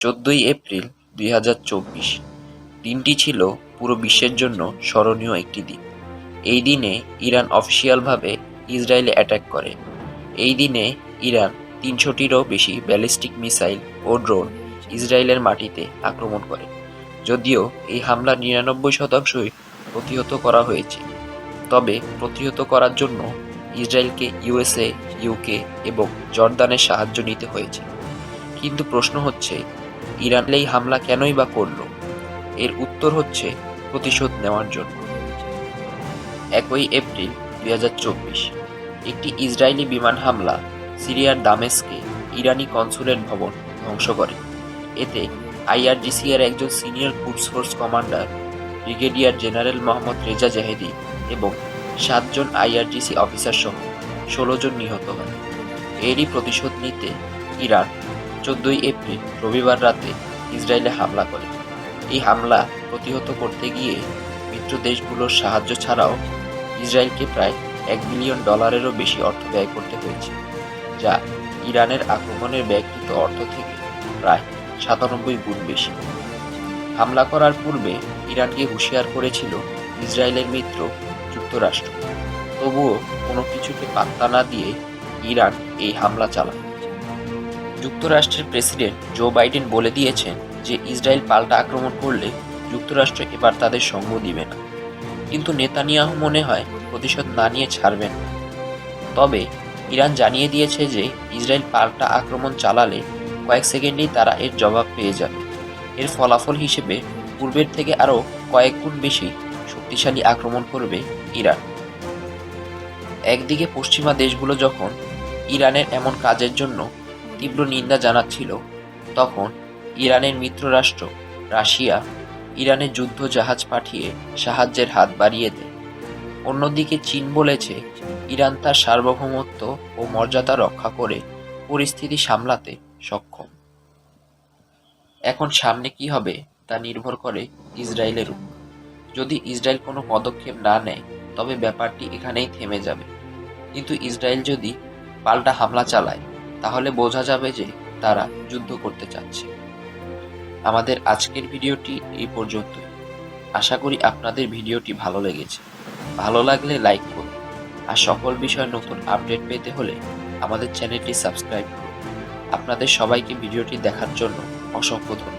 14ই April 2024 দিনটি ছিল পুরো বিশ্বের জন্য স্মরণীয় একটি দিন। এই দিনে ইরান অফিসিয়ালভাবে ইসরায়েলে অ্যাটাক করে। এই দিনে ইরান 300টিরও বেশি ব্যালিস্টিক মিসাইল ও ড্রোন ইসরায়েলের মাটিতে আক্রমণ করে। যদিও এই হামলা 99%ই প্রতিহত করা হয়েছে, তবে প্রতিহত করার জন্য ইসরায়েলকে ইউএসএ, ইউকে এবং জর্দানের সাহায্য নিতে হয়েছে। কিন্তু প্রশ্ন হচ্ছে, ইরান এই হামলা কেনই বা করল? এর উত্তর হচ্ছে প্রতিশোধ নেওয়ার জন্য। 1 এপ্রিল 2024 একটি ইসরায়েলি বিমান হামলা সিরিয়ার দামেস্কে ইরানি কনসুলেট ভবন ধ্বংস করে। এতে আইআরজিসি এর একজন senior Quds force commander brigadier general Mohammad Reza Zahedi এবং 7 জন আইআরজিসি অফিসার সহ 16 জন নিহত হয়। এরই প্রতিশোধ নিতে ইরান 14 এপ্রিল রবিবার রাতে ইসরায়েলে হামলা করে। এই হামলা প্রতিহত করতে গিয়ে মিত্র দেশগুলোর সাহায্য ছাড়াও ইসরায়েলকে প্রায় $1 বিলিয়নেরও বেশি অর্থ ব্যয় করতে হয়েছে, যা ইরানের আক্রমণের ব্যয়কৃত অর্থ থেকে প্রায় 97 গুণ বেশি। হামলা করার পূর্বে ইরানকে হুঁশিয়ার করেছিল ইসরায়েলের মিত্র যুক্তরাষ্ট্র। তবুও কোনো কিছুকে পাত্তা না দিয়ে ইরান এই হামলা চালায়। যুক্তরাষ্ট্রের প্রেসিডেন্ট জো বাইডেন বলে দিয়েছেন যে ইসরায়েল পাল্টা আক্রমণ করলে যুক্তরাষ্ট্র এবার তাদের সঙ্গ দিবে না। কিন্তু নেতানিয়াহু মনে হয় প্রতিশোধ না নিয়ে ছাড়বেন না। তবে ইরান জানিয়ে দিয়েছে যে ইসরায়েল পাল্টা আক্রমণ চালালে কয়েক সেকেন্ডেই তারা এর জবাব পেয়ে যাবে। এর ফলাফল হিসেবে পূর্বের থেকে আরও কয়েক গুণ বেশি শক্তিশালী আক্রমণ করবে ইরান। একদিকে পশ্চিমা দেশগুলো যখন ইরানের এমন কাজের জন্য তীব্র নিন্দা জানাচ্ছিল, তখন ইরানের মিত্ররাষ্ট্র রাশিয়া ইরানে যুদ্ধ জাহাজ পাঠিয়ে সাহায্যের হাত বাড়িয়ে দেয়। অন্যদিকে চীন বলেছে ইরান তার সার্বভৌমত্ব ও মর্যাদা রক্ষা করে পরিস্থিতি সামলাতে সক্ষম। এখন সামনে কি হবে তা নির্ভর করে ইসরায়েলের উপর। যদি ইসরায়েল কোনো পদক্ষেপ না নেয় তবে ব্যাপারটি এখানেই থেমে যাবে। কিন্তু ইসরায়েল যদি পাল্টা হামলা চালায় তাহলে বোঝা যাবে যে তারা যুদ্ধ করতে চাচ্ছে। আমাদের আজকের ভিডিওটি এই পর্যন্তই। আশা করি আপনাদের ভিডিওটি ভালো লেগেছে। ভালো লাগলে লাইক করুন, আর সকল বিষয়ে নতুন আপডেট পেতে হলে আমাদের চ্যানেলটি সাবস্ক্রাইব করুন। আপনাদের সবাইকে ভিডিওটি দেখার জন্য অসংখ্য ধন্যবাদ।